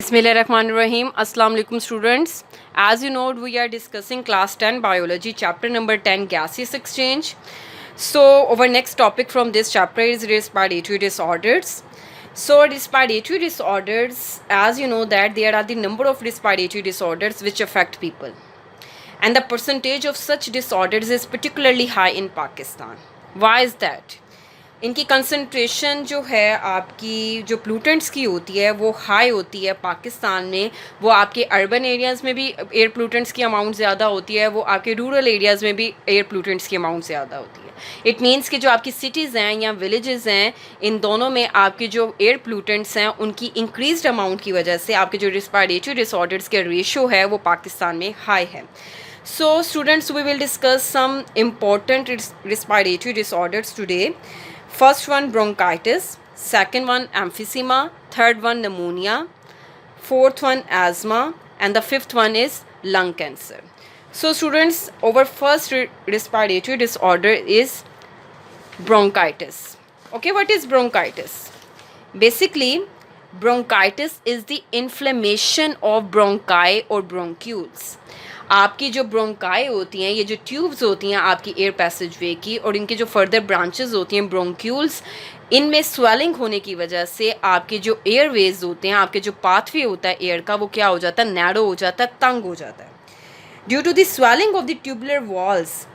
Bismillahirrahmanirrahim. Assalamu alaikum students. As you know, we are discussing class 10 biology chapter number 10 gaseous exchange. So our next topic from this chapter is respiratory disorders. So respiratory disorders, as you know that there are the number of respiratory disorders which affect people. And the percentage of such disorders is particularly high in Pakistan. Why is that? इनकी concentration जो है आपकी जो प्लूटेंट्स की होती है वो high होती है पाकिस्तान में. वो आपके अर्बन एरियाज़ में भी एयर प्लूटेंट्स की अमाउंट ज़्यादा होती है, वो आपके रूरल एरियाज़ में भी एयर प्लूटेंट्स की अमाउंट ज़्यादा होती है. इट मीन्स कि जो आपकी सिटीज़ हैं या विलेजेस हैं, इन दोनों में आपके जो एयर प्लूटेंट्स हैं उनकी इंक्रीज्ड अमाउंट की वजह से आपके जो रिस्पायरेटरी डिसऑर्डर्स के रेशो है वो पाकिस्तान में हाई है. So students, we will discuss some important respiratory disorders today. First one bronchitis, second one emphysema, third one pneumonia, fourth one asthma, and the fifth one is lung cancer. So students, our first respiratory disorder is bronchitis. Okay, what is bronchitis? Basically, bronchitis is the inflammation of bronchi or bronchioles. आपकी जो bronchi होती हैं, ये जो tubes होती हैं आपकी air passage वे की, और इनके जो फर्दर ब्रांचेस होती हैं ब्रोंक्यूल्स, इनमें स्वेलिंग होने की वजह से आपके जो एयरवेज होते हैं, आपके जो पाथवे होता है एयर का, वो क्या हो जाता है, नैरो हो जाता है, तंग हो जाता है. Due to the swelling of the tubular walls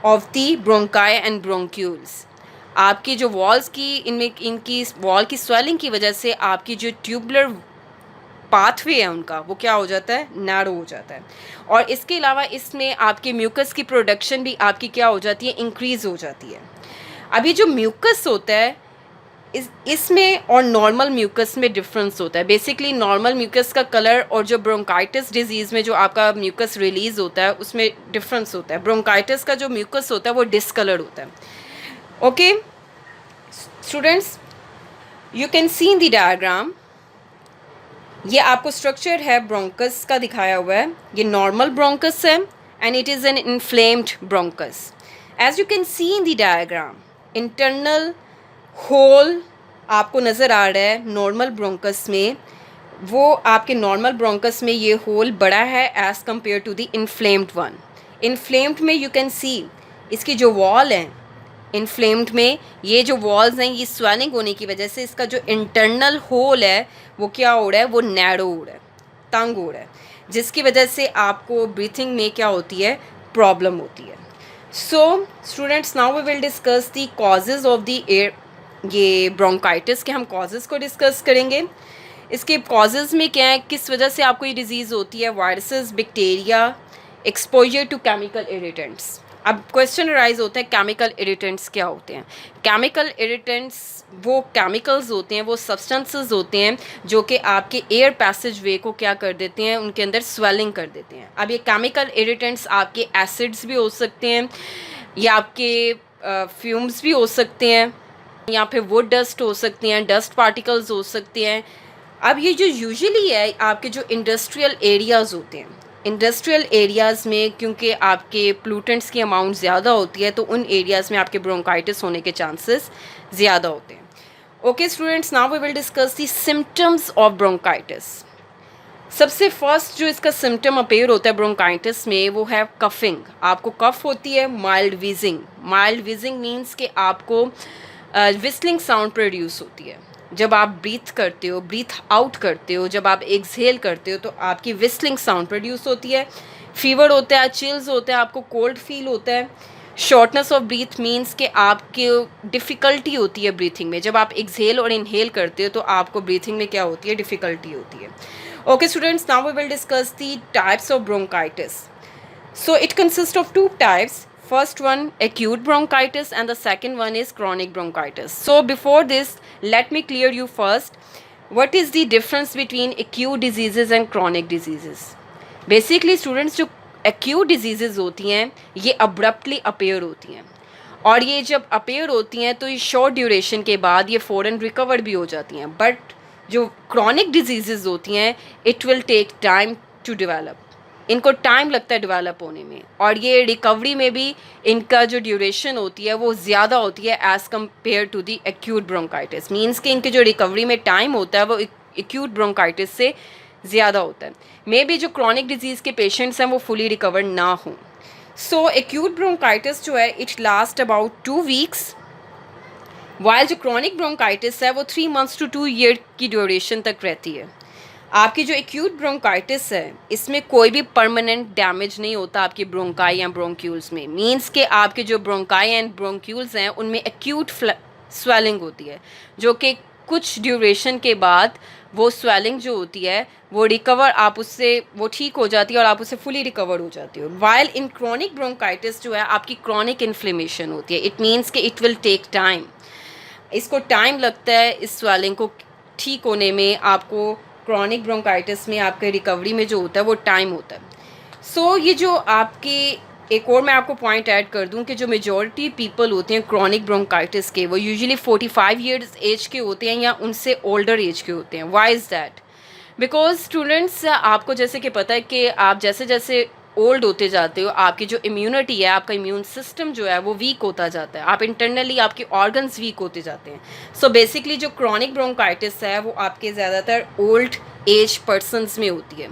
of the bronchi and bronchioles, आपकी जो वॉल्स की इनमें इनकी वॉल की स्वेलिंग की वजह से आपकी जो ट्यूबुलर पाथवे है उनका वो क्या हो जाता है, नैरो हो जाता है. और इसके अलावा इसमें आपके म्यूकस की प्रोडक्शन भी आपकी क्या हो जाती है, इंक्रीज़ हो जाती है. अभी जो म्यूकस होता है इसमें और नॉर्मल म्यूकस में डिफरेंस होता है. बेसिकली नॉर्मल म्यूकस का कलर और जो ब्रोंकाइटिस डिजीज़ में जो आपका म्यूकस रिलीज़ होता है उसमें डिफरेंस होता है. ब्रोंकाइटिस का जो म्यूकस होता है वो डिस्कलर्ड होता है. Okay students, you can see in the diagram, ये आपको स्ट्रक्चर है ब्रोंकस का दिखाया हुआ है. ये नॉर्मल ब्रोंकस है and it is an inflamed bronchus. As you can see in the diagram, internal hole आपको नज़र आ रहा है नॉर्मल ब्रोंकस में. वो आपके नॉर्मल ब्रोंकस में ये होल बड़ा है as compare to the inflamed one. Inflamed में यू कैन सी इसकी जो वॉल है, इन्फ्लेम्ड में ये जो वॉल्स हैं ये स्वेलिंग होने की वजह से इसका जो इंटरनल होल है वो क्या हो रहा है, वो नैरो हो रहा है, तंग हो रहा है, जिसकी वजह से आपको ब्रीथिंग में क्या होती है, प्रॉब्लम होती है. So students, now we will discuss the causes of the air, ये ब्रोंकाइटिस के हम कॉजेज़ को डिस्कस करेंगे. इसके कॉजेज़ में क्या है, किस वजह से आपको ये डिज़ीज़ होती है, viruses, bacteria, exposure to chemical irritants. अब क्वेश्चन राइज होता है केमिकल इरिटेंट्स क्या होते हैं. केमिकल इरिटेंट्स वो केमिकल्स होते हैं, वो सब्सटेंसेस होते हैं जो कि आपके एयर पैसेज वे को क्या कर देते हैं, उनके अंदर स्वेलिंग कर देते हैं. अब ये केमिकल इरिटेंट्स आपके एसिड्स भी हो सकते हैं या आपके फ्यूम्स भी हो सकते हैं या फिर वुड डस्ट हो सकती हैं, डस्ट पार्टिकल्स हो सकते हैं. अब ये जो यूजुअली है आपके जो इंडस्ट्रियल एरियाज़ होते हैं, इंडस्ट्रियल एरियाज़ में क्योंकि आपके प्लूटेंट्स की अमाउंट ज़्यादा होती है तो उन एरियाज़ में आपके ब्रोंकाइटिस होने के चांसेस ज़्यादा होते हैं. Okay students, now we will discuss the symptoms of bronchitis. सबसे फर्स्ट जो इसका सिम्टम अपेयर होता है ब्रोंकाइटिस में वो है कफिंग. आपको कफ होती है, mild wheezing. Mild wheezing means कि आपको विस्लिंग साउंड प्रोड्यूस होती है जब आप ब्रीथ करते हो, ब्रीथ आउट करते हो, जब आप एक्सहेल करते हो तो आपकी विस्लिंग साउंड प्रोड्यूस होती है. फीवर होता है, चिल्स होता है, आपको कोल्ड फील होता है. शॉर्टनेस ऑफ ब्रीथ मीन्स कि आपकी डिफ़िकल्टी होती है ब्रीथिंग में. जब आप एक्सहेल और इनहेल करते हो तो आपको ब्रीथिंग में क्या होती है, डिफ़िकल्टी होती है. Okay students, now we will discuss the types of bronchitis. So it consist of two types. First one acute bronchitis and the second one is chronic bronchitis. So before this, let me clear you first what is the difference between acute diseases and chronic diseases. Basically students, जो acute diseases होती हैं ये abruptly appear होती हैं और ये जब appear होती हैं तो ये short duration के बाद ये फ़ौरन recover भी हो जाती हैं. But जो chronic diseases होती हैं it will take time to develop. इनको टाइम लगता है डेवलप होने में और ये रिकवरी में भी इनका जो ड्यूरेशन होती है वो ज़्यादा होती है as compare to the acute bronchitis. Means कि इनके जो रिकवरी में टाइम होता है वो एक्यूट ब्रोंकाइटिस से ज़्यादा होता है। मे बी जो क्रॉनिक डिजीज़ के पेशेंट्स हैं वो फुली रिकवर ना हों। सो एक्यूट ब्रोंकाइटिस जो है it last about 2 weeks, while जो क्रॉनिक ब्रोंकाइटिस है वो 3 मंथ्स टू 2 ईयर की ड्यूरेशन तक रहती है। आपकी जो एक्यूट ब्रोंकाइटिस है इसमें कोई भी परमानेंट डैमेज नहीं होता आपके ब्रोंकाई या ब्रोंक्यूल्स में। मींस के आपके जो ब्रोंकाई एंड ब्रोंक्यूल्स हैं उनमें एक्यूट स्वेलिंग होती है, जो कि कुछ ड्यूरेशन के बाद वो स्वेलिंग जो होती है वो रिकवर, आप उससे वो ठीक हो जाती है और आप उससे फुली रिकवर हो जाती हो। वाइल इन क्रॉनिक ब्रोंकाइटिस जो है आपकी क्रॉनिक इन्फ्लेमेशन होती है। इट मीन्स कि इट विल टेक टाइम, इसको टाइम लगता है इस स्वेलिंग को ठीक होने में। आपको क्रॉनिक ब्रोंकाइटिस में आपके रिकवरी में जो होता है वो टाइम होता है। सो ये जो आपके एक और मैं आपको पॉइंट ऐड कर दूं कि जो मेजॉरिटी पीपल होते हैं क्रॉनिक ब्रोंकाइटिस के वो यूजुअली 45 ईयर्स एज के होते हैं या उनसे ओल्डर एज के होते हैं। Why is that? Because students, आपको जैसे कि पता है कि आप जैसे जैसे ओल्ड होते जाते हो आपकी जो इम्यूनिटी है, आपका इम्यून सिस्टम जो है वो वीक होता जाता है, आप इंटरनली आपके ऑर्गन्स वीक होते जाते हैं। सो बेसिकली जो क्रॉनिक ब्रोंकाइटिस है वो आपके ज़्यादातर ओल्ड एज पर्सनस में होती है,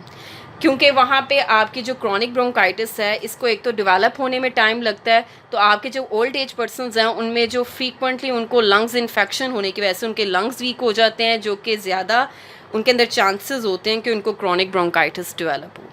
क्योंकि वहाँ पे आपकी जो क्रॉनिक ब्रोंकाइटिस है इसको एक तो डेवलप होने में टाइम लगता है। तो आपके जो ओल्ड एज पर्सनस हैं उनमें जो फ्रीक्वेंटली उनको लंग्स इन्फेक्शन होने की वजह से उनके लंग्स वीक हो जाते हैं, जो कि ज़्यादा उनके अंदर चांसेस होते हैं कि उनको क्रॉनिक ब्रोंकाइटिस डेवलप हो।